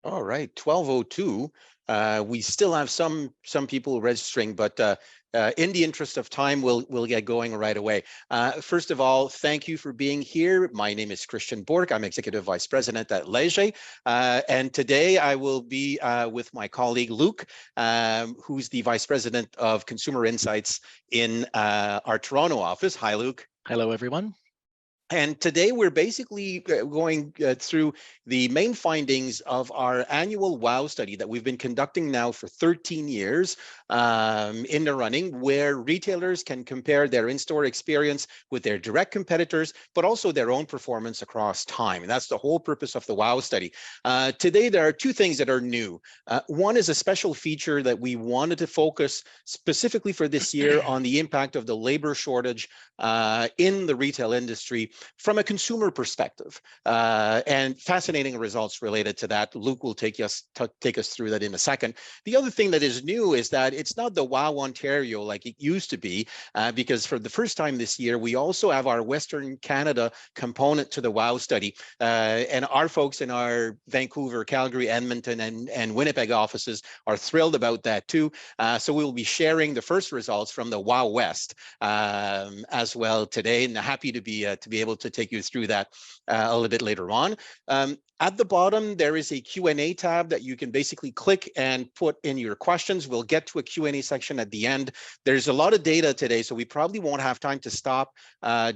All right, 12:02. We still have some people registering, but in the interest of time, we'll get going right away. First of all, thank you for being here. My name is Christian Bork. I'm Executive Vice President at Leger. And today I will be with my colleague Luke, who's the Vice President of Consumer Insights in our Toronto office. Hi, Luke. Hello, everyone. And today we're basically going through the main findings of our annual WOW study that we've been conducting now for 13 years in the running, where retailers can compare their in-store experience with their direct competitors, but also their own performance across time. And that's the whole purpose of the WOW study. Today, there are two things that are new. One is a special feature that we wanted to focus specifically for this year on the impact of the labor shortage in the retail industry from a consumer perspective, and fascinating results related to that. Luke will take us through that in a second. The other thing that is new is that it's not the WOW Ontario like it used to be, because for the first time this year, we also have our Western Canada component to the WOW study. And our folks in our Vancouver, Calgary, Edmonton, and Winnipeg offices are thrilled about that too. So we'll be sharing the first results from the WOW West as well today, and happy to be able to take you through that a little bit later on. At the bottom, there is a Q&A tab that you can basically click and put in your questions. We'll get to a Q&A section at the end. There's a lot of data today, so we probably won't have time to stop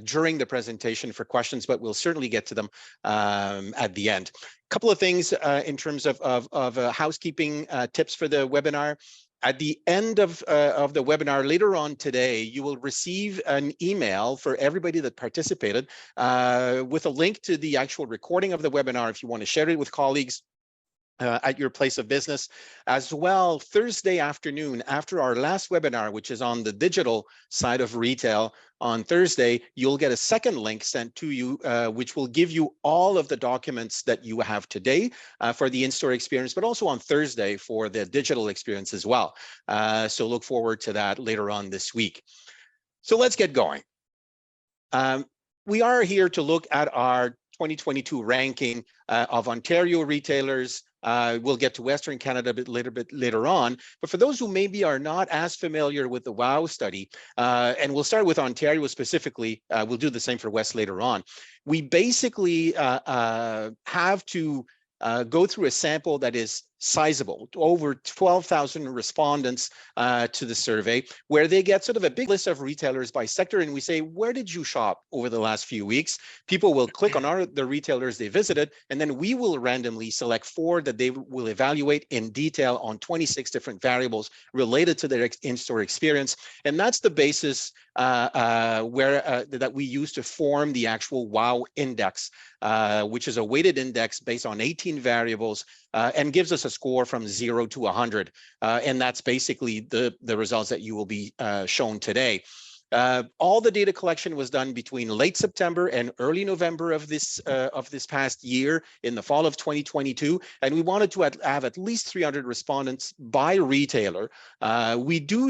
during the presentation for questions, but we'll certainly get to them at the end. A couple of things in terms of housekeeping tips for the webinar. At the end of the webinar later on today, you will receive an email for everybody that participated with a link to the actual recording of the webinar if you want to share it with colleagues at your place of business. As well, Thursday afternoon, after our last webinar, which is on the digital side of retail, on Thursday, you'll get a second link sent to you, which will give you all of the documents that you have today for the in-store experience, but also on Thursday for the digital experience as well. So look forward to that later on this week. So let's get going. We are here to look at our 2022 ranking of Ontario retailers. We'll get to Western Canada a bit later on. But for those who maybe are not as familiar with the WOW study, and we'll start with Ontario specifically, we'll do the same for West later on. We basically have to go through a sample that is sizable, over 12,000 respondents to the survey, where they get sort of a big list of retailers by sector, and we say, where did you shop over the last few weeks? People will click on the retailers they visited, and then we will randomly select 4 that they will evaluate in detail on 26 different variables related to their in-store experience. And that's the basis that we use to form the actual WOW index, which is a weighted index based on 18 variables, and gives us a score from 0 to 100. And that's basically the results that you will be shown today. All the data collection was done between late September and early November of this past year, in the fall of 2022, and we wanted to have at least 300 respondents by retailer. We do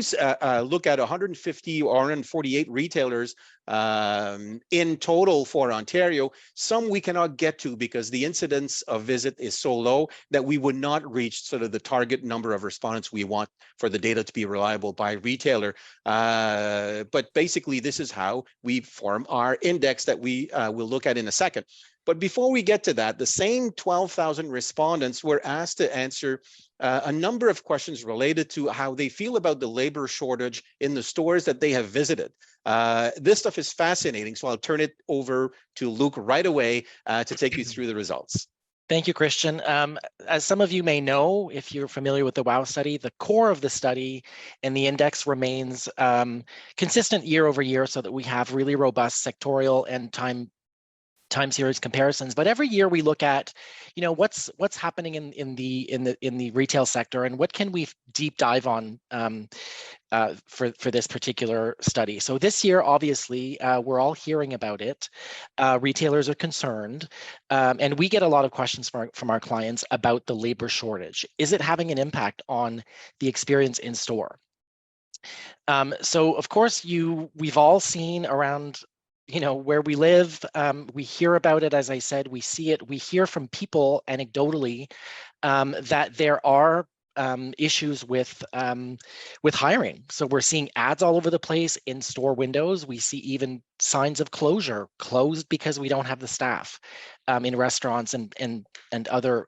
look at 150 or 148 retailers in total for Ontario. Some we cannot get to because the incidence of visit is so low that we would not reach sort of the target number of respondents we want for the data to be reliable by retailer. But basically, this is how we form our index that we will look at in a second. But before we get to that, the same 12,000 respondents were asked to answer a number of questions related to how they feel about the labor shortage in the stores that they have visited. This stuff is fascinating, so I'll turn it over to Luke right away to take you through the results. Thank you, Christian. As some of you may know, if you're familiar with the WOW study, the core of the study and the index remains consistent year over year, so that we have really robust sectorial and time series comparisons. But every year we look at, what's happening in the retail sector, and what can we deep dive on for this particular study. So this year, obviously, we're all hearing about it. Retailers are concerned, and we get a lot of questions from our clients about the labor shortage. Is it having an impact on the experience in store? So of course, we've all seen around where we live, we hear about it, as I said, we see it, we hear from people anecdotally that there are issues with hiring. So we're seeing ads all over the place in store windows. We see even signs of closure, closed because we don't have the staff in restaurants and other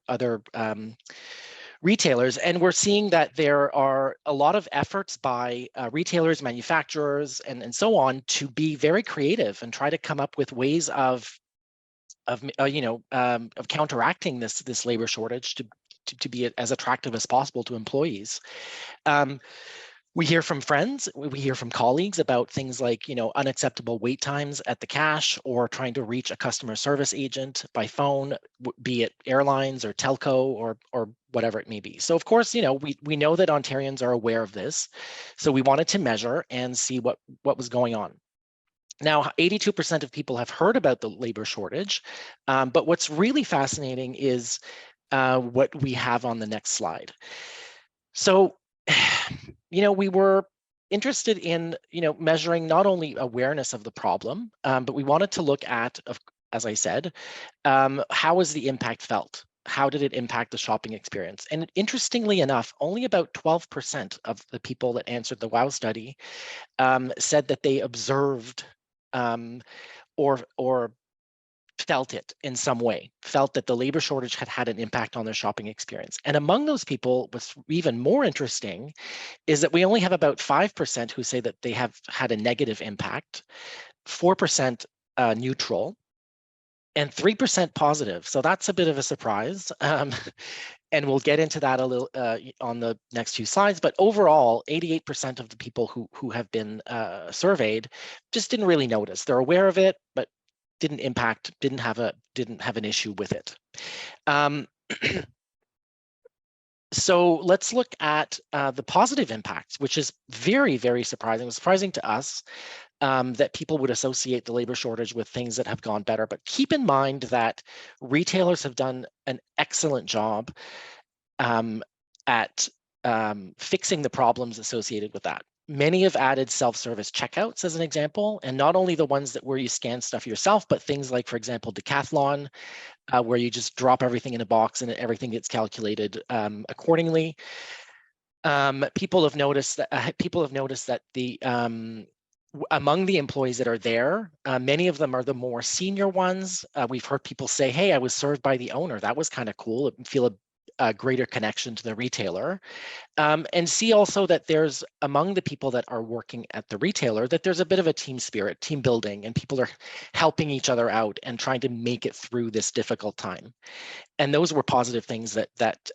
retailers. And we're seeing that there are a lot of efforts by retailers, manufacturers, and so on to be very creative and try to come up with ways of counteracting this labor shortage to be as attractive as possible to employees. We hear from friends, we hear from colleagues about things like, unacceptable wait times at the cash, or trying to reach a customer service agent by phone, be it airlines or telco or whatever it may be. So of course, we know that Ontarians are aware of this. So we wanted to measure and see what was going on. Now, 82% of people have heard about the labor shortage, but what's really fascinating is what we have on the next slide. So, we were interested in, measuring not only awareness of the problem, but we wanted to look at, as I said, how was the impact felt? How did it impact the shopping experience? And interestingly enough, only about 12% of the people that answered the WOW study said that they observed or felt it in some way, felt that the labor shortage had an impact on their shopping experience. And among those people, what's even more interesting is that we only have about 5% who say that they have had a negative impact, 4% neutral, and 3% positive. So that's a bit of a surprise. And we'll get into that a little on the next few slides. But overall, 88% of the people who have been surveyed just didn't really notice. They're aware of it, but didn't have an issue with it. So let's look at the positive impacts, which is very, very surprising. It was surprising to us that people would associate the labor shortage with things that have gone better. But keep in mind that retailers have done an excellent job at fixing the problems associated with that. Many have added self-service checkouts as an example, and not only the ones where you scan stuff yourself, but things like, for example, Decathlon, where you just drop everything in a box and everything gets calculated accordingly. People have noticed that the among the employees that are there, many of them are the more senior ones. We've heard people say, "Hey, I was served by the owner. That was kind of cool." Feel a greater connection to the retailer. And see also that there's, among the people that are working at the retailer, that there's a bit of a team spirit, team building, and people are helping each other out and trying to make it through this difficult time. And those were positive things that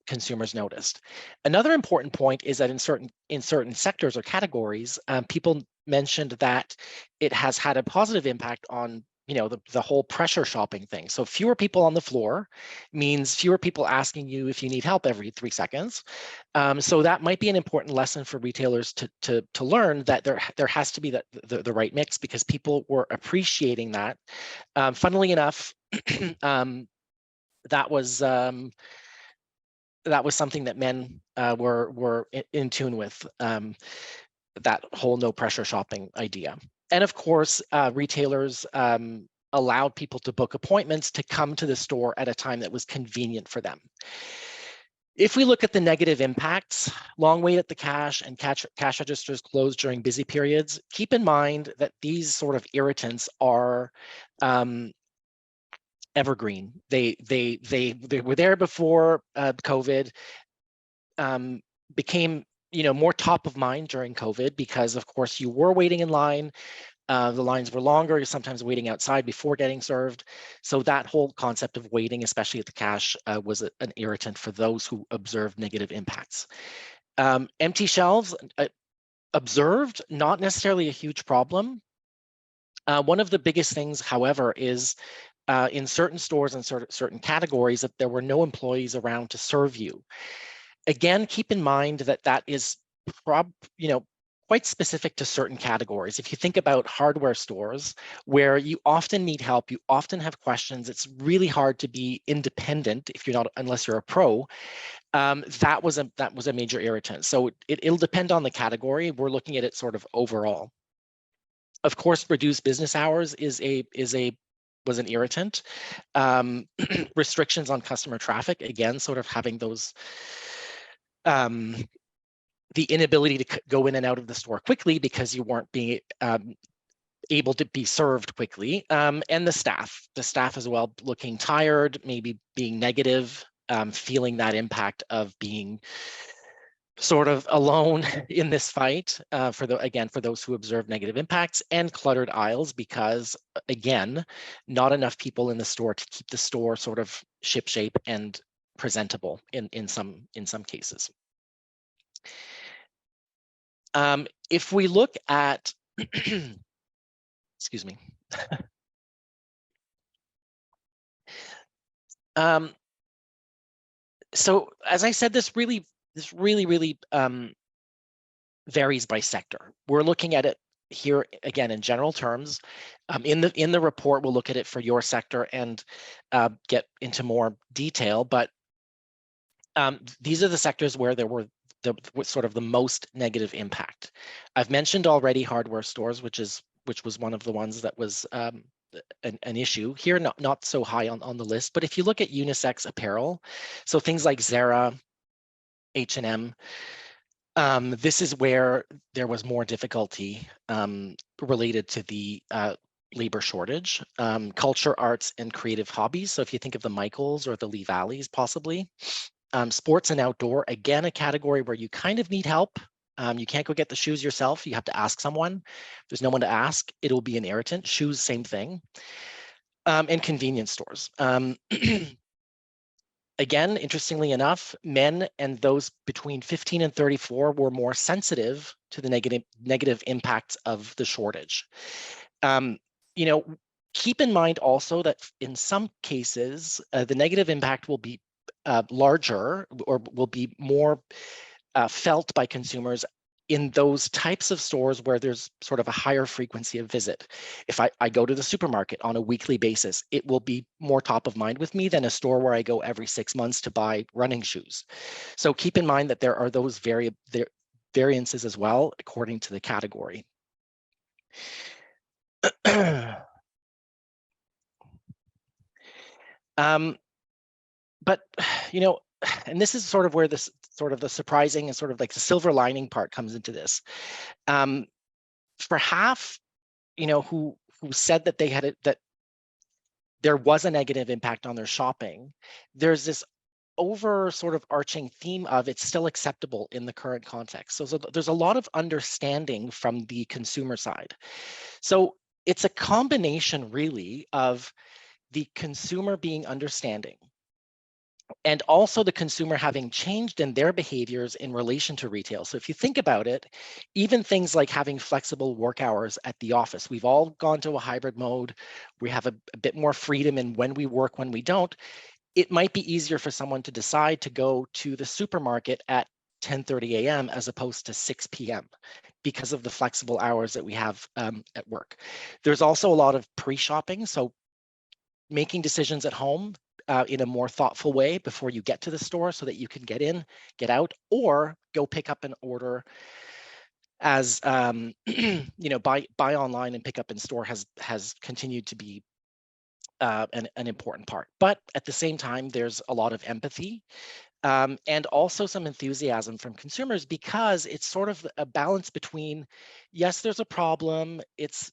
consumers noticed. Another important point is that in certain sectors or categories, people mentioned that it has had a positive impact on the whole pressure shopping thing. So fewer people on the floor means fewer people asking you if you need help every 3 seconds. So that might be an important lesson for retailers to learn, that there has to be the right mix, because people were appreciating that. Funnily enough, that was something that men were in tune with, that whole no pressure shopping idea. And of course, retailers allowed people to book appointments to come to the store at a time that was convenient for them. If we look at the negative impacts, long wait at the cash and cash registers closed during busy periods, keep in mind that these sort of irritants are evergreen. They were there before COVID, became more top of mind during COVID, because of course you were waiting in line. The lines were longer, you're sometimes waiting outside before getting served. So that whole concept of waiting, especially at the cash, was an irritant for those who observed negative impacts. Empty shelves, observed, not necessarily a huge problem. One of the biggest things, however, is in certain stores and certain categories that there were no employees around to serve you. Again, keep in mind that that is quite specific to certain categories. If you think about hardware stores, where you often need help, you often have questions, it's really hard to be independent if you're not, unless you're a pro. That was a major irritant. So it'll depend on the category. We're looking at it sort of overall. Of course, reduced business hours was an irritant. Restrictions on customer traffic, again, sort of having those the inability to go in and out of the store quickly because you weren't being able to be served quickly, and the staff as well, looking tired, maybe being negative, feeling that impact of being sort of alone in this fight, for those who observe negative impacts, and cluttered aisles because, again, not enough people in the store to keep the store sort of shipshape and presentable in some cases. If we look at excuse me. So as I said, this really varies by sector. We're looking at it here again in general terms. In the report, we'll look at it for your sector and get into more detail. But these are the sectors where there were sort of the most negative impact. I've mentioned already hardware stores, which was one of the ones that was an issue here, not so high on the list. But if you look at unisex apparel, so things like Zara, H&M, this is where there was more difficulty related to the labor shortage. Culture, arts, and creative hobbies. So if you think of the Michaels or the Lee Valleys, possibly. Sports and outdoor, again, a category where you kind of need help. You can't go get the shoes yourself. You have to ask someone. If there's no one to ask, it'll be an irritant. Shoes, same thing. And convenience stores. Again, interestingly enough, men and those between 15 and 34 were more sensitive to the negative impacts of the shortage. Keep in mind also that in some cases, the negative impact will be larger or will be more felt by consumers in those types of stores where there's sort of a higher frequency of visit. If I go to the supermarket on a weekly basis, it will be more top of mind with me than a store where I go every 6 months to buy running shoes. So keep in mind that there are those variances as well, according to the category. But, and this is sort of where this sort of the surprising and sort of like the silver lining part comes into this. For half, who said that they had that there was a negative impact on their shopping, there's this over sort of arching theme of it's still acceptable in the current context. So there's a lot of understanding from the consumer side. So it's a combination really of the consumer being understanding and also the consumer having changed in their behaviors in relation to retail. So if you think about it, even things like having flexible work hours at the office, we've all gone to a hybrid mode. We have a bit more freedom in when we work, when we don't. It might be easier for someone to decide to go to the supermarket at 10:30 a.m. as opposed to 6 p.m. because of the flexible hours that we have at work. There's also a lot of pre-shopping, so making decisions at home in a more thoughtful way before you get to the store so that you can get in, get out, or go pick up an order as buy online and pick up in store has continued to be an important part. But at the same time, there's a lot of empathy and also some enthusiasm from consumers because it's sort of a balance between, yes, there's a problem, it's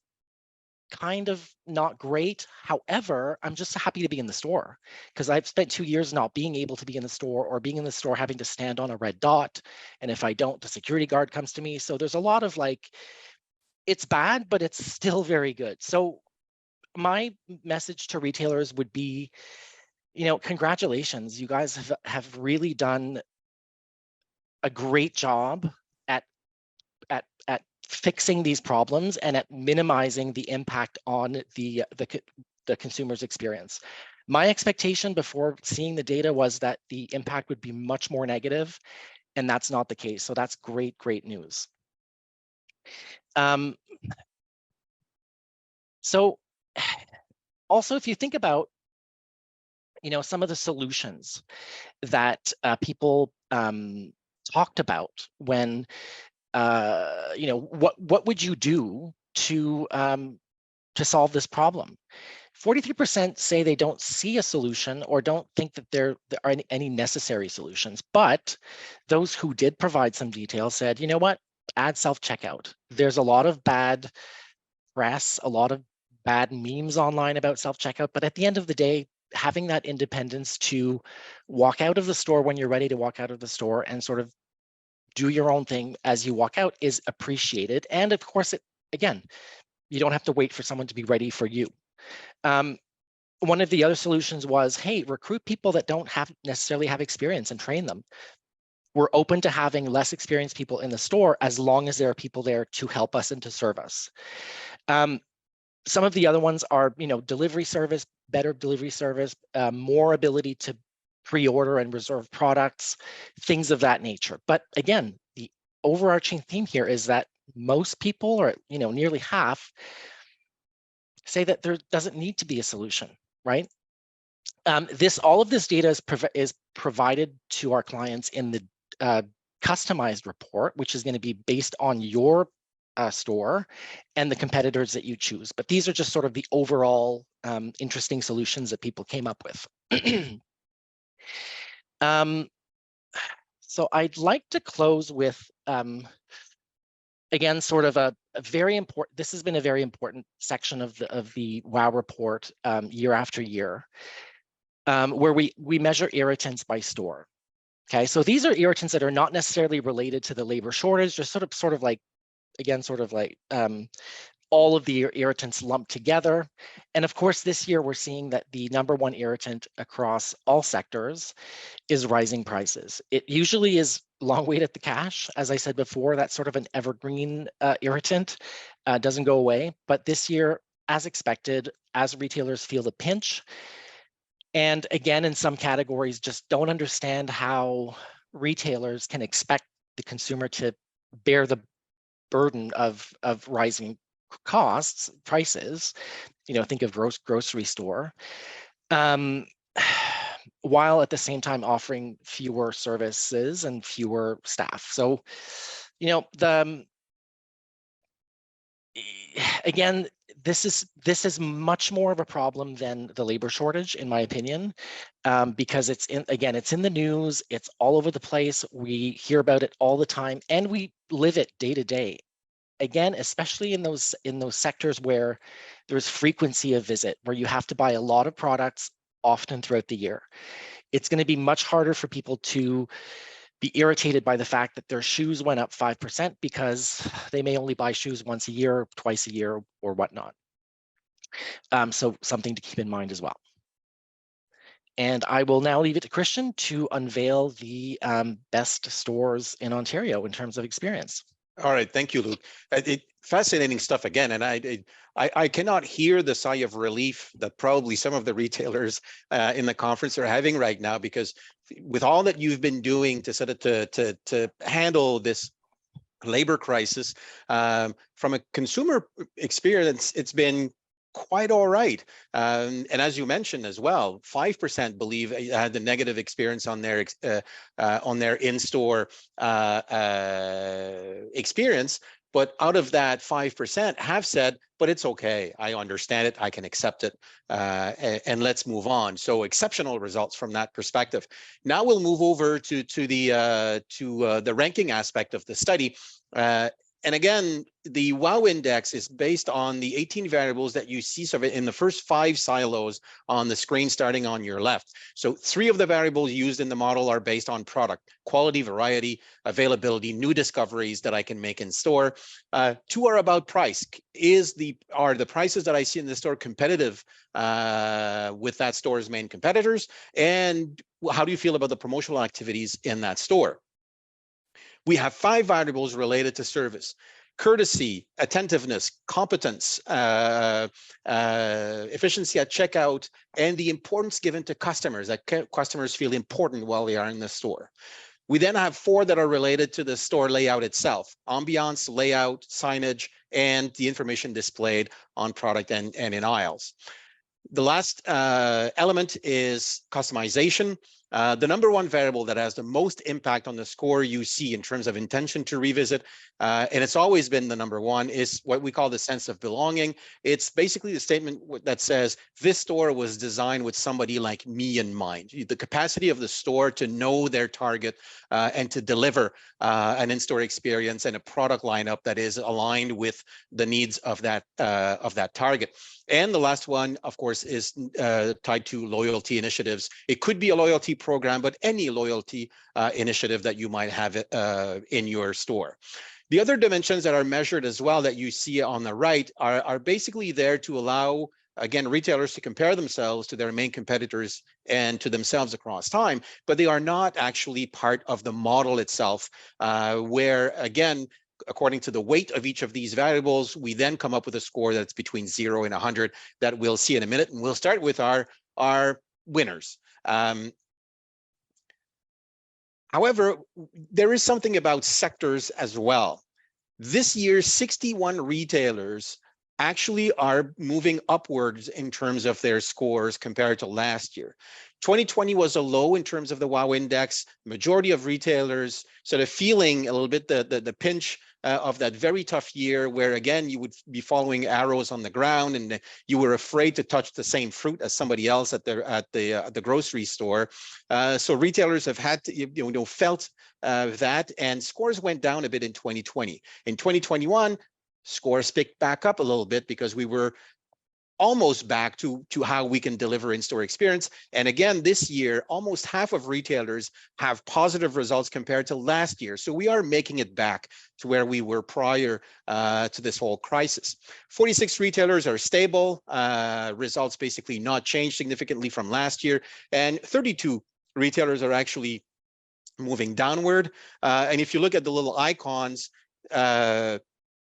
kind of not great. However, I'm just happy to be in the store because I've spent 2 years not being able to be in the store or being in the store having to stand on a red dot. And if I don't, the security guard comes to me. So there's a lot of like, it's bad, but it's still very good. So my message to retailers would be, congratulations, you guys have really done a great job at fixing these problems and at minimizing the impact on the consumer's experience. My expectation before seeing the data was that the impact would be much more negative, and that's not the case. So that's great news. So also, if you think about, some of the solutions that people talked about when, what would you do to solve this problem. 43% say they don't see a solution or don't think that there are any necessary solutions. But those who did provide some details said, you know what, add self-checkout. There's a lot of bad press, a lot of bad memes online about self-checkout, but at the end of the day, having that independence to walk out of the store when you're ready to walk out of the store and sort of do your own thing as you walk out is appreciated. And of course, again, you don't have to wait for someone to be ready for you. One of the other solutions was, hey, recruit people that don't necessarily have experience and train them. We're open to having less experienced people in the store as long as there are people there to help us and to serve us. Some of the other ones are, delivery service, better delivery service, more ability to pre-order and reserve products, things of that nature. But again, the overarching theme here is that most people, or nearly half, say that there doesn't need to be a solution, right? All of this data is provided to our clients in the customized report, which is going to be based on your store and the competitors that you choose. But these are just sort of the overall interesting solutions that people came up with. So I'd like to close with, again, sort of a very important, this has been a very important section of the WOW report year after year, where we measure irritants by store. Okay, so these are irritants that are not necessarily related to the labor shortage, just sort of like, again, sort of like all of the irritants lumped together. And of course, this year we're seeing that the #1 irritant across all sectors is rising prices. It usually is long wait at the cash. As I said before, that's sort of an evergreen irritant, doesn't go away. But this year, as expected, as retailers feel the pinch, and again, in some categories, just don't understand how retailers can expect the consumer to bear the burden of rising costs, prices, think of grocery store, while at the same time offering fewer services and fewer staff. So, again, this is much more of a problem than the labor shortage, in my opinion, because it's in the news, it's all over the place. We hear about it all the time, and we live it day to day. Again, especially in those sectors where there's frequency of visit, where you have to buy a lot of products often throughout the year. It's going to be much harder for people to be irritated by the fact that their shoes went up 5% because they may only buy shoes once a year, twice a year, or whatnot. So something to keep in mind as well. And I will now leave it to Christian to unveil the best stores in Ontario in terms of experience. All right, thank you, Luke. Fascinating stuff again, and I cannot hear the sigh of relief that probably some of the retailers in the conference are having right now, because with all that you've been doing to sort of to handle this labor crisis, from a consumer experience, it's been quite all right. And as you mentioned as well, 5% believe had the negative experience on their in-store experience. But out of that 5% have said, but it's okay, I understand it, I can accept it, and let's move on. So exceptional results from that perspective. Now we'll move over to the ranking aspect of the study. And again, the WOW index is based on the 18 variables that you see in the first 5 silos on the screen starting on your left. So 3 of the variables used in the model are based on product, quality, variety, availability, new discoveries that I can make in store. 2 are about price. Are the prices that I see in the store competitive with that store's main competitors? And how do you feel about the promotional activities in that store? We have 5 variables related to service: courtesy, attentiveness, competence, efficiency at checkout, and the importance given to customers, that customers feel important while they are in the store. We then have 4 that are related to the store layout itself: ambiance, layout, signage, and the information displayed on product and in aisles. The last element is customization. The number one variable that has the most impact on the score you see in terms of intention to revisit, and it's always been the number one, is what we call the sense of belonging. It's basically the statement that says this store was designed with somebody like me in mind. The capacity of the store to know their target and to deliver an in-store experience and a product lineup that is aligned with the needs of that target. And the last one, of course, is tied to loyalty initiatives. It could be a loyalty program, but any loyalty initiative that you might have in your store. The other dimensions that are measured as well that you see on the right are basically there to allow, again, retailers to compare themselves to their main competitors and to themselves across time, but they are not actually part of the model itself, where, again, according to the weight of each of these variables, we then come up with a score that's between 0 and 100 that we'll see in a minute. And we'll start with our winners. However, there is something about sectors as well. This year, 61 retailers actually are moving upwards in terms of their scores compared to last year. 2020 was a low in terms of the WOW index. Majority of retailers sort of feeling a little bit the pinch of that very tough year, where again you would be following arrows on the ground and you were afraid to touch the same fruit as somebody else at the grocery store. So retailers have had to felt that, and scores went down a bit in 2020. In 2021, scores picked back up a little bit because we were almost back to how we can deliver in-store experience. And again, this year, almost half of retailers have positive results compared to last year. So we are making it back to where we were prior to this whole crisis. 46 retailers are stable, results basically not changed significantly from last year. And 32 retailers are actually moving downward. And if you look at the little icons,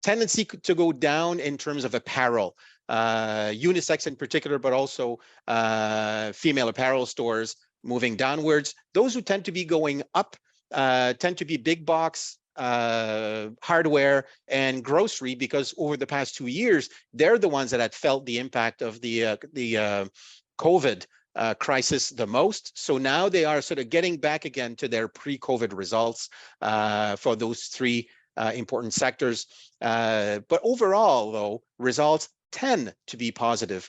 tendency to go down in terms of apparel, unisex in particular, but also female apparel stores moving downwards. Those who tend to be going up tend to be big box, hardware, and grocery, because over the past 2 years, they're the ones that had felt the impact of the COVID crisis the most. So now they are sort of getting back again to their pre-COVID results for those three important sectors. But overall, though, results tend to be positive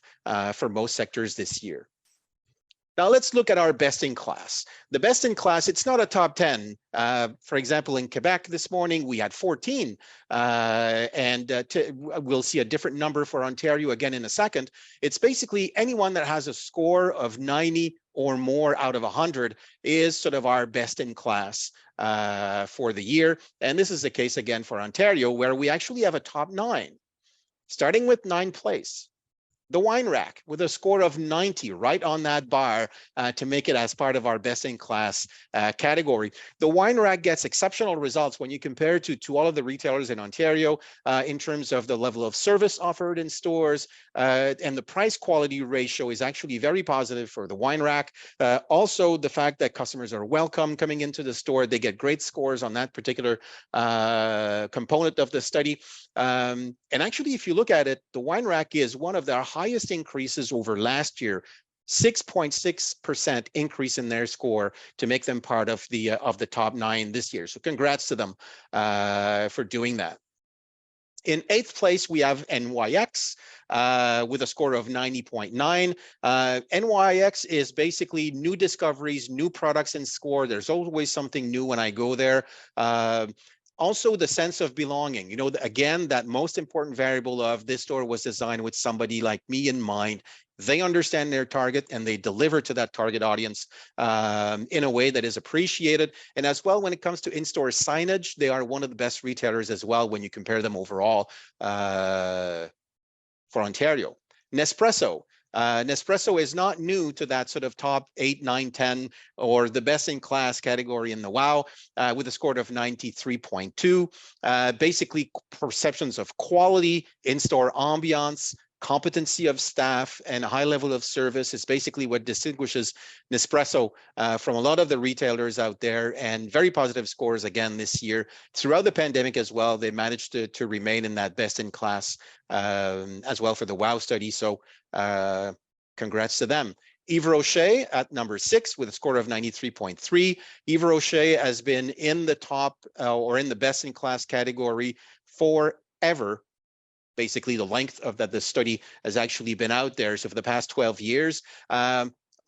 for most sectors this year. Now let's look at our best in class. The best in class, it's not a top 10. For example, in Quebec this morning, we had 14, and we'll see a different number for Ontario again in a second. It's basically anyone that has a score of 90 or more out of 100 is sort of our best in class for the year. And this is the case again for Ontario, where we actually have a top 9, starting with 9th place. The Wine Rack with a score of 90 right on that bar to make it as part of our best in class category. The Wine Rack gets exceptional results when you compare to all of the retailers in Ontario in terms of the level of service offered in stores, and the price quality ratio is actually very positive for the Wine Rack. Also, the fact that customers are welcome coming into the store, they get great scores on that particular component of the study. And actually, if you look at it, the Wine Rack is one of their highest increases over last year, 6.6% increase in their score to make them part of the top 9 this year. So congrats to them for doing that. In 8th place, we have NYX with a score of 90.9. NYX is basically new discoveries, new products in score. There's always something new when I go there. Also, the sense of belonging. You know, again, that most important variable of this store was designed with somebody like me in mind. They understand their target and they deliver to that target audience in a way that is appreciated. And as well, when it comes to in-store signage, they are one of the best retailers as well when you compare them overall for Ontario. Nespresso. Nespresso is not new to that sort of top 8, 9, 10, or the best in class category in the WOW with a score of 93.2. Basically, perceptions of quality, in-store ambiance, competency of staff, and a high level of service is basically what distinguishes Nespresso from a lot of the retailers out there, and very positive scores again this year. Throughout the pandemic as well, they managed to remain in that best in class as well for the WOW study. So congrats to them. Yves Rocher at number 6 with a score of 93.3. Yves Rocher has been in the top or in the best in class category forever. Basically, the length of that the study has actually been out there. So for the past 12 years,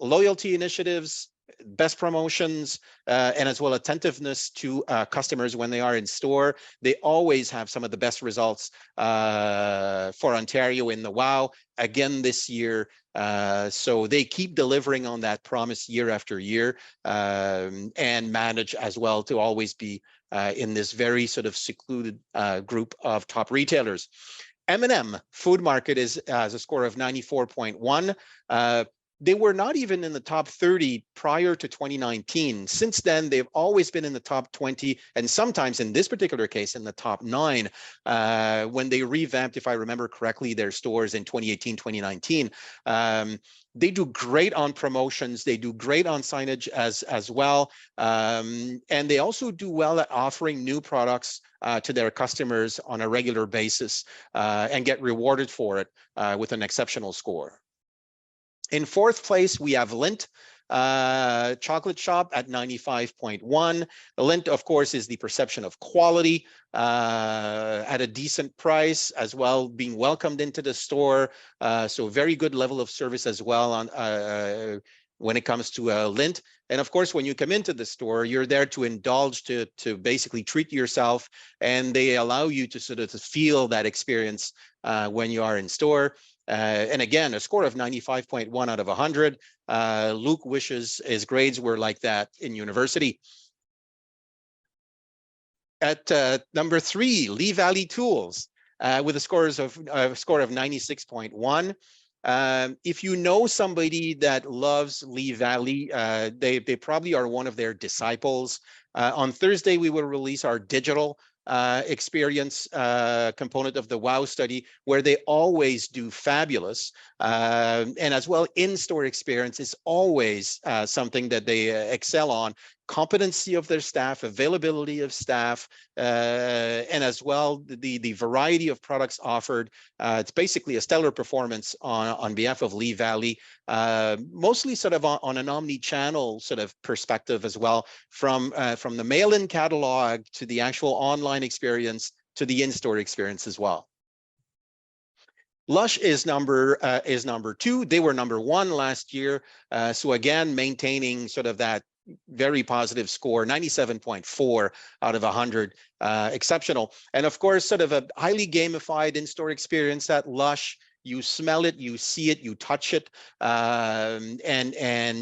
loyalty initiatives, best promotions, and as well attentiveness to customers when they are in store. They always have some of the best results for Ontario in the WOW again this year. So they keep delivering on that promise year after year, and manage as well to always be in this very sort of secluded group of top retailers. M&M Food Market has a score of 94.1. They were not even in the top 30 prior to 2019. Since then, they've always been in the top 20, and sometimes in this particular case, in the top 9, when they revamped, if I remember correctly, their stores in 2018, 2019. They do great on promotions. They do great on signage as well. And they also do well at offering new products to their customers on a regular basis and get rewarded for it with an exceptional score. In 4th place, we have Lindt Chocolate Shop at 95.1. Lindt, of course, is the perception of quality at a decent price, as well being welcomed into the store. So very good level of service as well on when it comes to Lindt. And of course, when you come into the store, you're there to indulge, to basically treat yourself, and they allow you to sort of feel that experience when you are in store. And again, a score of 95.1 out of 100. Luke wishes his grades were like that in university. At number 3, Lee Valley Tools with a score of 96.1. If you know somebody that loves Lee Valley, they probably are one of their disciples. On Thursday, we will release our digital experience component of the WOW study, where they always do fabulous. And as well, in-store experience is always something that they excel on. Competency of their staff, availability of staff, and as well the variety of products offered. It's basically a stellar performance on behalf of Lee Valley, mostly sort of on an omni-channel sort of perspective as well, from the mail-in catalog to the actual online experience to the in-store experience as well. Lush is number 2. They were number 1 last year. So again, maintaining sort of that very positive score, 97.4 out of 100, exceptional. And of course, sort of a highly gamified in-store experience at Lush. You smell it, you see it, you touch it, and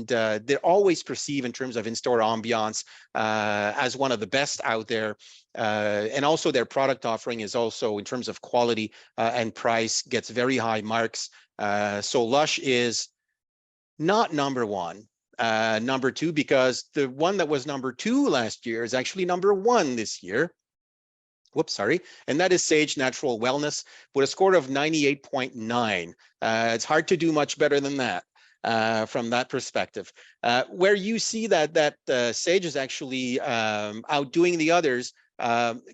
they're always perceived in terms of in-store ambiance as one of the best out there. And also their product offering is also, in terms of quality and price, gets very high marks. So Lush is not number 1. Number 2, because the one that was number 2 last year is actually number 1 this year. Whoops, sorry. And that is Sage Natural Wellness with a score of 98.9. It's hard to do much better than that from that perspective. Where you see that Sage is actually outdoing the others,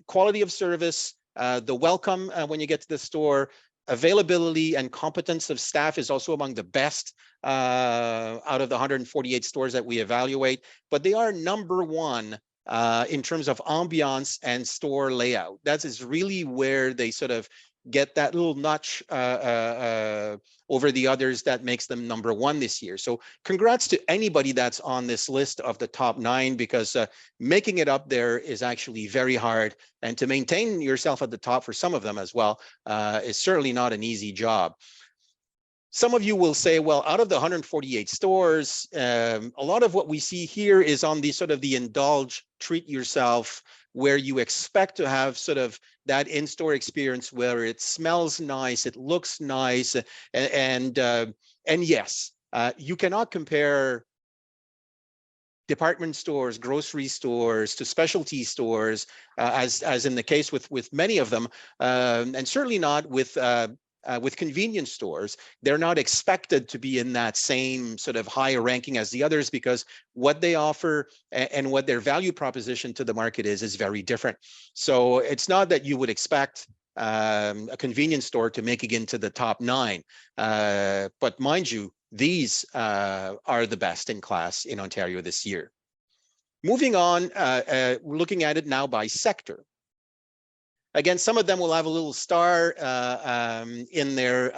quality of service, the welcome when you get to the store, availability and competence of staff is also among the best out of the 148 stores that we evaluate, but they are number 1 in terms of ambiance and store layout. That is really where they sort of get that little notch over the others that makes them number 1 this year. So congrats to anybody that's on this list of the top 9, because making it up there is actually very hard. And to maintain yourself at the top for some of them as well is certainly not an easy job. Some of you will say, well, out of the 148 stores, a lot of what we see here is on the sort of the indulge, treat yourself, where you expect to have sort of that in-store experience where it smells nice, it looks nice, and yes, you cannot compare department stores, grocery stores to specialty stores, as in the case with many of them, and certainly not with convenience stores. They're not expected to be in that same sort of higher ranking as the others, because what they offer and what their value proposition to the market is very different. So it's not that you would expect a convenience store to make it into the top 9. But mind you, these are the best in class in Ontario this year. Moving on, we're looking at it now by sector. Again, some of them will have a little star in their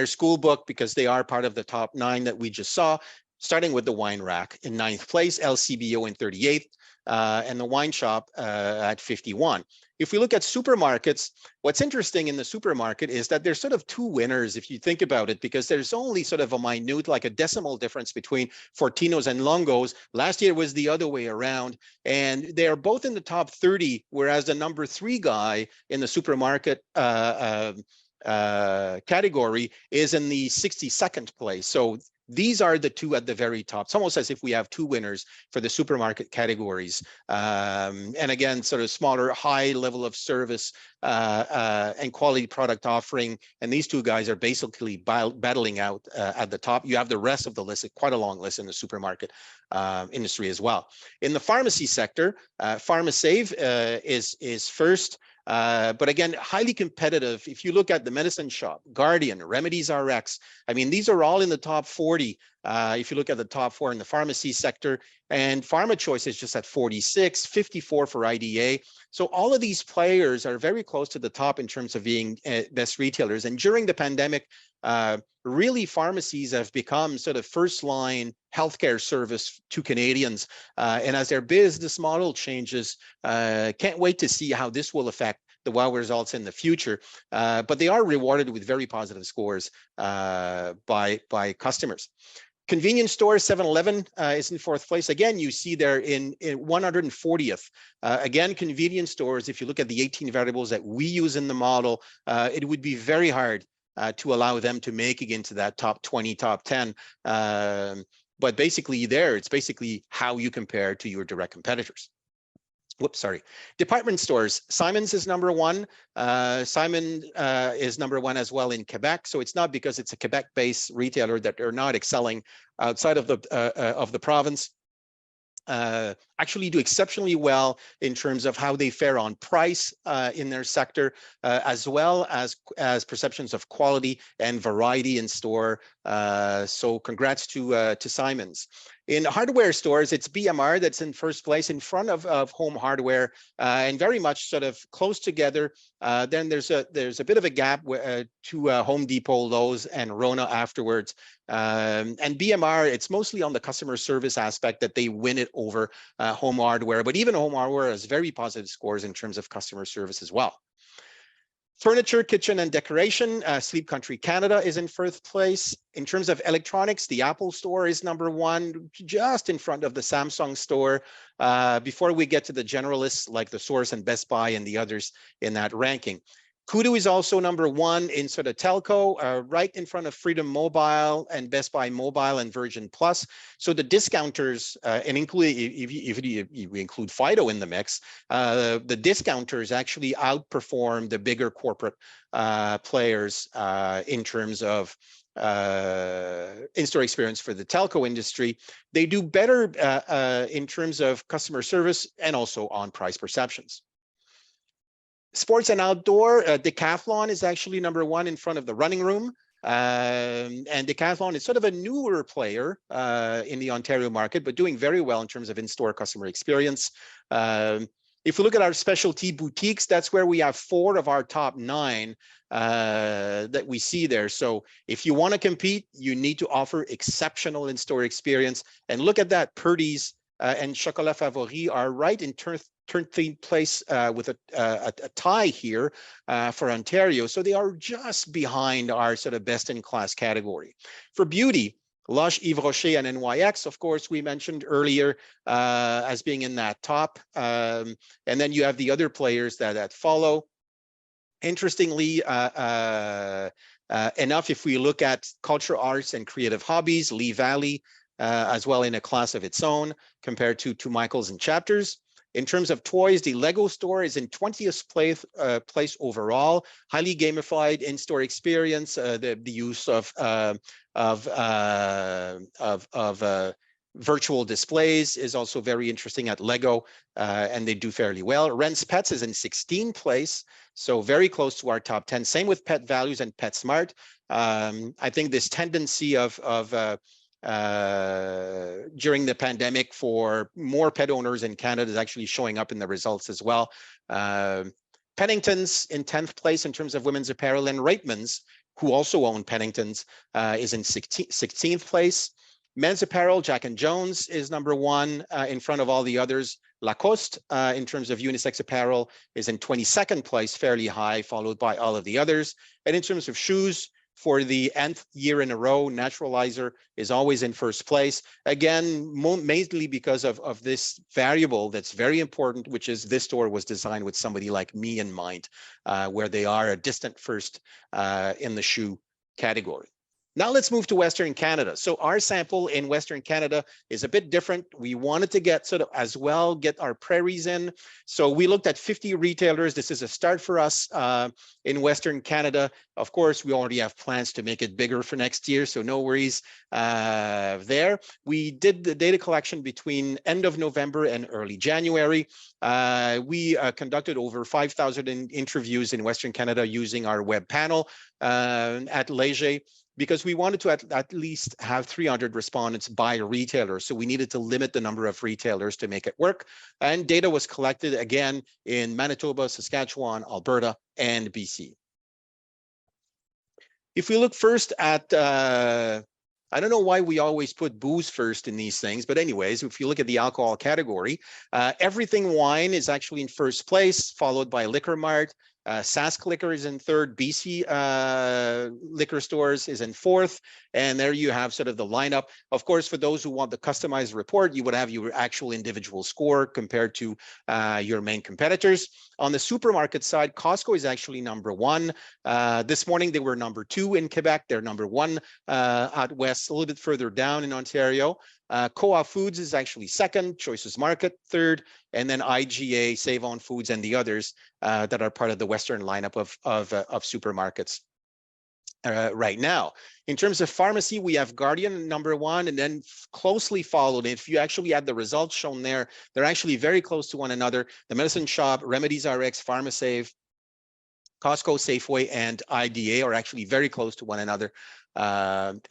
school book because they are part of the top 9 that we just saw, starting with the wine rack in 9th place, LCBO in 38th, and the wine shop at 51. If we look at supermarkets, what's interesting in the supermarket is that there's sort of 2 winners, if you think about it, because there's only sort of a minute, like a decimal difference between Fortinos and Longos. Last year was the other way around, and they are both in the top 30, whereas the number 3 guy in the supermarket category is in the 62nd place. So these are the 2 at the very top. It's almost as if we have 2 winners for the supermarket categories. And again, sort of smaller, high level of service and quality product offering. And these 2 guys are basically battling out at the top. You have the rest of the list, quite a long list in the supermarket industry as well. In the pharmacy sector, PharmaSave is first. But again, highly competitive. If you look at the Medicine Shop, Guardian, Remedies RX, I mean, these are all in the top 40. If you look at the top 4 in the pharmacy sector, and Pharma Choice is just at 46, 54 for IDA. So all of these players are very close to the top in terms of being best retailers. And during the pandemic, really pharmacies have become sort of first-line healthcare service to Canadians. And as their business model changes, can't wait to see how this will affect the WOW results in the future. But they are rewarded with very positive scores by customers. Convenience store 7-Eleven is in 4th place. Again, you see there in 140th. Again, convenience stores, if you look at the 18 variables that we use in the model, it would be very hard to allow them to make it into that top 20, top 10. But basically there, it's basically how you compare to your direct competitors. Whoops, sorry. Department stores, Simon's is number 1. Simon is number 1 as well in Quebec. So it's not because it's a Quebec-based retailer that they're not excelling outside of the province. Actually do exceptionally well in terms of how they fare on price in their sector, as well as perceptions of quality and variety in store. So congrats to Simon's. In hardware stores, it's BMR that's in first place in front of Home Hardware, and very much sort of close together. Then there's a bit of a gap to Home Depot, Lowe's, and Rona afterwards. And BMR, it's mostly on the customer service aspect that they win it over Home Hardware, but even Home Hardware has very positive scores in terms of customer service as well. Furniture, kitchen, and decoration, Sleep Country Canada is in first place. In terms of electronics, the Apple Store is number 1, just in front of the Samsung Store. Before we get to the generalists like the Source and Best Buy and the others in that ranking. Kudu is also number 1 in sort of telco, right in front of Freedom Mobile and Best Buy Mobile and Virgin Plus. So the discounters, and include if we include Fido in the mix, the discounters actually outperform the bigger corporate players in terms of in-store experience for the telco industry. They do better in terms of customer service and also on price perceptions. Sports and outdoor, Decathlon is actually number 1 in front of the Running Room. And Decathlon is sort of a newer player in the Ontario market, but doing very well in terms of in-store customer experience. If we look at our specialty boutiques, that's where we have 4 of our top 9 that we see there. So if you want to compete, you need to offer exceptional in-store experience. And look at that, Purdy's and Chocolat Favori are right in 13th place with a tie here for Ontario. So they are just behind our sort of best-in-class category. For beauty, Lush, Yves Rocher, and NYX, of course, we mentioned earlier as being in that top. And then you have the other players that follow. Interestingly enough, if we look at cultural arts and creative hobbies, Lee Valley, as well in a class of its own compared to Michaels and Chapters. In terms of toys, the Lego store is in 20th place overall. Highly gamified in-store experience. The use of virtual displays is also very interesting at Lego, and they do fairly well. Ren's Pets is in 16th place, so very close to our top 10. Same with Pet Values and PetSmart. I think this tendency of during the pandemic for more pet owners in Canada is actually showing up in the results as well. Pennington's in 10th place in terms of women's apparel, and Reitman's, who also own Pennington's, is in 16th place. Men's apparel, Jack & Jones is number one in front of all the others. Lacoste, in terms of unisex apparel, is in 22nd place, fairly high, followed by all of the others. And in terms of shoes, for the nth year in a row, Naturalizer is always in first place. Again, mainly because of this variable that's very important, which is this store was designed with somebody like me in mind, where they are a distant first in the shoe category. Now let's move to Western Canada. So our sample in Western Canada is a bit different. We wanted to get sort of as well, get our prairies in. So we looked at 50 retailers. This is a start for us in Western Canada. Of course, we already have plans to make it bigger for next year, so no worries there. We did the data collection between end of November and early January. We conducted over 5,000 interviews in Western Canada using our web panel at Léger, because we wanted to at least have 300 respondents by retailer. So we needed to limit the number of retailers to make it work. And data was collected again in Manitoba, Saskatchewan, Alberta, and BC. If we look first at, I don't know why we always put booze first in these things, but anyways, if you look at the alcohol category, everything wine is actually in first place, followed by Liquor Mart. Sask Liquor is in third, BC Liquor Stores is in fourth, and there you have sort of the lineup. Of course, for those who want the customized report, you would have your actual individual score compared to your main competitors. On the supermarket side, Costco is actually number one. This morning, they were number two in Quebec. They're number one out west, a little bit further down in Ontario. Co-op Foods is actually second, Choices Market third, and then IGA, Save On Foods, and the others that are part of the Western lineup of supermarkets right now. In terms of pharmacy, we have Guardian number one, and then closely followed. If you actually add the results shown there, they're actually very close to one another. The Medicine Shop, Remedies RX, PharmaSave, Costco, Safeway, and IDA are actually very close to one another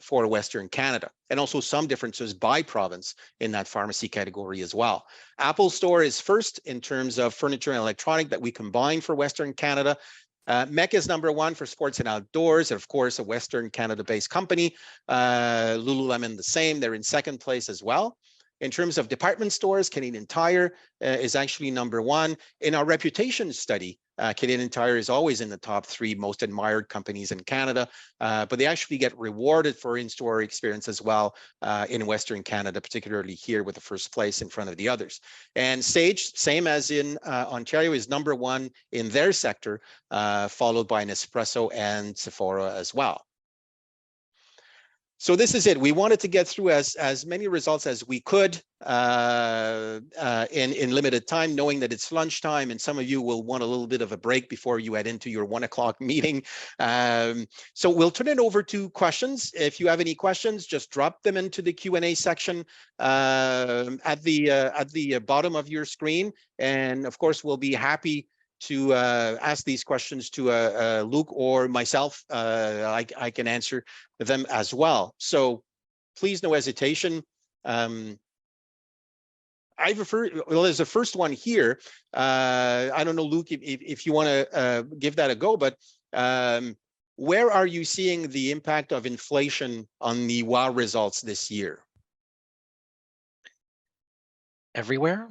for Western Canada, and also some differences by province in that pharmacy category as well. Apple Store is first in terms of furniture and electronic that we combine for Western Canada. MEC is number one for sports and outdoors, and of course, a Western Canada-based company. Lululemon the same, they're in second place as well. In terms of department stores, Canadian Tire is actually number one. In our reputation study, Canadian Tire is always in the top 3 most admired companies in Canada, but they actually get rewarded for in-store experience as well in Western Canada, particularly here with the first place in front of the others. And Sage, same as in Ontario, is number one in their sector, followed by Nespresso and Sephora as well. So this is it. We wanted to get through as many results as we could in limited time, knowing that it's lunchtime and some of you will want a little bit of a break before you head into your 1 o'clock meeting. So we'll turn it over to questions. If you have any questions, just drop them into the Q&A section at the bottom of your screen. And of course, we'll be happy to ask these questions to Luke or myself. I can answer them as well. So please, no hesitation. Well, there's the first one here. I don't know, Luke, if you want to give that a go, but where are you seeing the impact of inflation on the WOW results this year? Everywhere.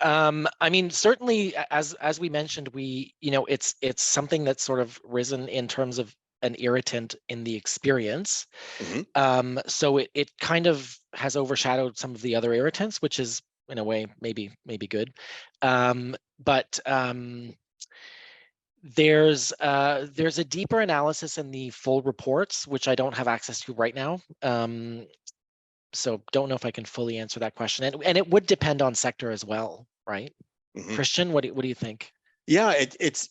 I mean, certainly, as we mentioned, it's something that's sort of risen in terms of an irritant in the experience. Mm-hmm. So it kind of has overshadowed some of the other irritants, which is in a way maybe good. But there's a deeper analysis in the full reports, which I don't have access to right now. So don't know if I can fully answer that question, and it would depend on sector as well, right? Mm-hmm. Christian, what do you think? Yeah,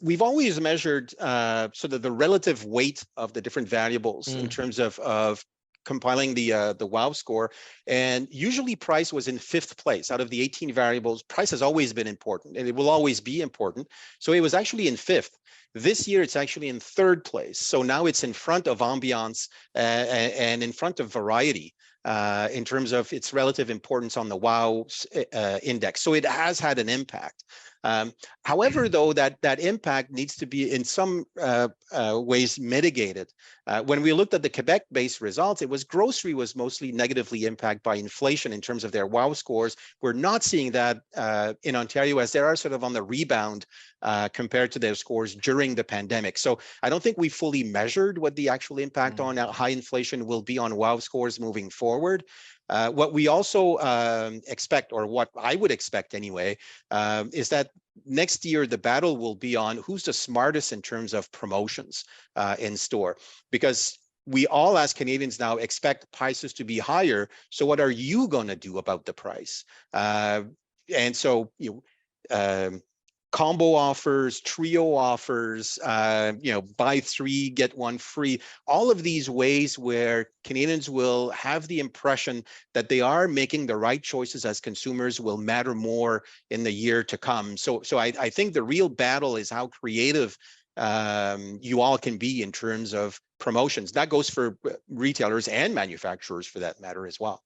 we've always measured sort of the relative weight of the different variables in terms of compiling the WOW score, and usually price was in 5th place. Out of the 18 variables, price has always been important, and it will always be important. So it was actually in 5th. This year, it's actually in 3rd place. So now it's in front of ambiance and in front of variety in terms of its relative importance on the WOW index. So it has had an impact. However, though, that impact needs to be in some ways mitigated. When we looked at the Quebec-based results, it was grocery was mostly negatively impacted by inflation in terms of their WOW scores. We're not seeing that in Ontario, as they are sort of on the rebound compared to their scores during the pandemic. So I don't think we fully measured what the actual impact on high inflation will be on WOW scores moving forward. What we also expect, or what I would expect anyway, is that next year the battle will be on who's the smartest in terms of promotions in store, because we all as Canadians now expect prices to be higher. So what are you going to do about the price? And so combo offers, trio offers, buy 3, get 1 free, all of these ways where Canadians will have the impression that they are making the right choices as consumers will matter more in the year to come. So I think the real battle is how creative you all can be in terms of promotions. That goes for retailers and manufacturers for that matter as well.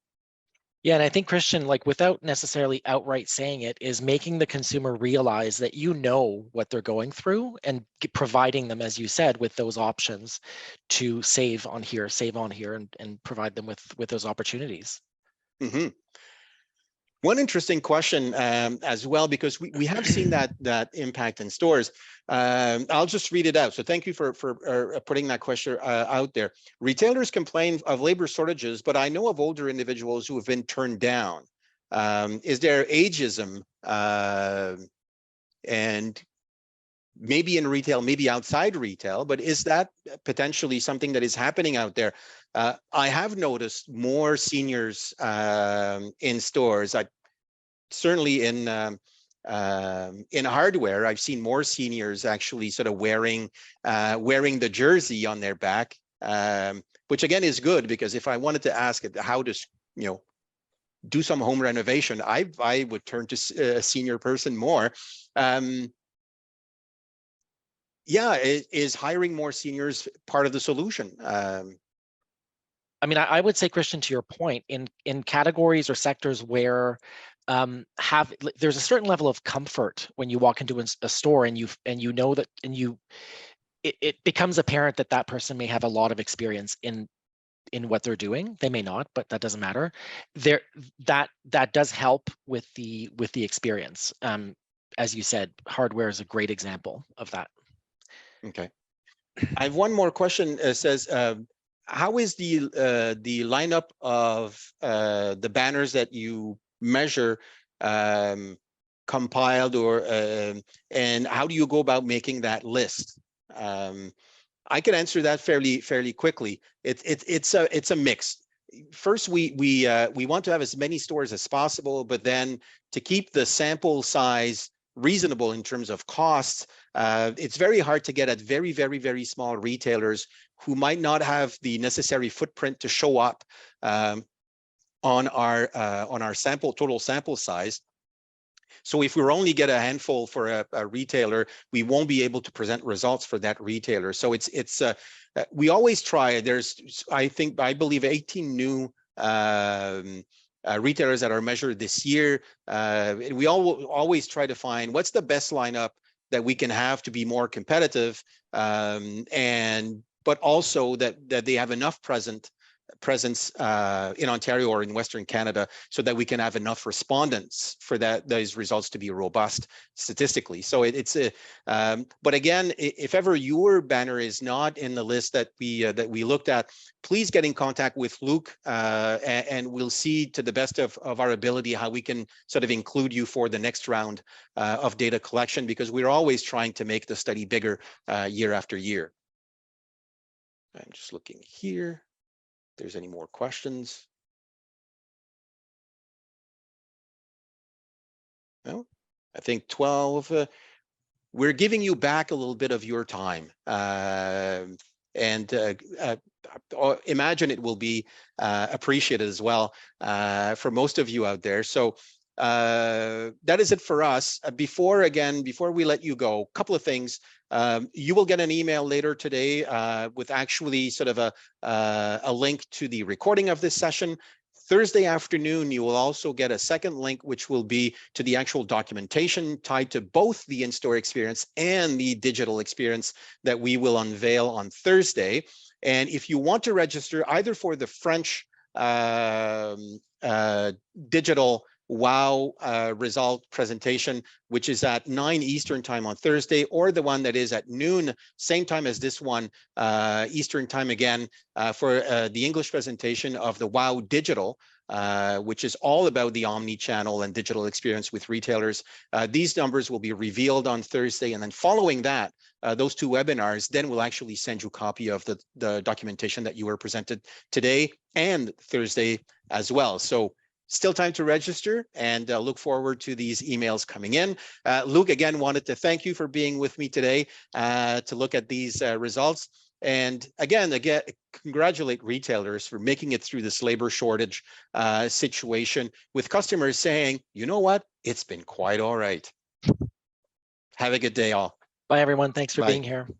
Yeah, and I think, Christian, like without necessarily outright saying it, is making the consumer realize that you know what they're going through and providing them, as you said, with those options to save on here, and provide them with those opportunities. Mm-hmm. One interesting question as well, because we have seen that impact in stores. I'll just read it out. So thank you for putting that question out there. Retailers complain of labor shortages, but I know of older individuals who have been turned down. Is there ageism and maybe in retail, maybe outside retail, but is that potentially something that is happening out there? I have noticed more seniors in stores. Certainly in hardware, I've seen more seniors actually sort of wearing the jersey on their back, which again is good, because if I wanted to ask how to do some home renovation, I would turn to a senior person more. Yeah, is hiring more seniors part of the solution? I mean, I would say, Christian, to your point, in categories or sectors where there's a certain level of comfort when you walk into a store and you know that, and it becomes apparent that that person may have a lot of experience in what they're doing. They may not, but that doesn't matter. That does help with the experience. As you said, hardware is a great example of that. Okay. I have one more question. Says, how is the lineup of the banners that you measure compiled, or and how do you go about making that list? I can answer that fairly quickly. It's a mix. First, we want to have as many stores as possible, but then to keep the sample size reasonable in terms of costs, it's very hard to get at very small retailers who might not have the necessary footprint to show up on our total sample size. So if we only get a handful for a retailer, we won't be able to present results for that retailer. So we always try. I believe 18 new retailers that are measured this year. We always try to find what's the best lineup that we can have to be more competitive, but also that they have enough presence in Ontario or in Western Canada, so that we can have enough respondents for those results to be robust statistically. So but again, if ever your banner is not in the list that we looked at, please get in contact with Luke, and we'll see to the best of our ability how we can sort of include you for the next round of data collection, because we're always trying to make the study bigger year after year. I'm just looking here. If there's any more questions. No, I think 12. We're giving you back a little bit of your time, and imagine it will be appreciated as well for most of you out there. So that is it for us. Before we let you go, a couple of things. You will get an email later today with actually sort of a link to the recording of this session. Thursday afternoon, you will also get a second link, which will be to the actual documentation tied to both the in-store experience and the digital experience that we will unveil on Thursday. And if you want to register either for the French digital WOW result presentation, which is at 9 Eastern time on Thursday, or the one that is at noon, same time as this one, Eastern time again, for the English presentation of the WOW Digital, which is all about the omni-channel and digital experience with retailers. These numbers will be revealed on Thursday, and then following that, those two webinars, then we'll actually send you a copy of the documentation that you were presented today and Thursday as well. So still time to register, and look forward to these emails coming in. Luke, again, wanted to thank you for being with me today to look at these results. And again, congratulate retailers for making it through this labor shortage situation, with customers saying, you know what, it's been quite all right. Have a good day, all. Bye, everyone. Thanks for Bye. being here.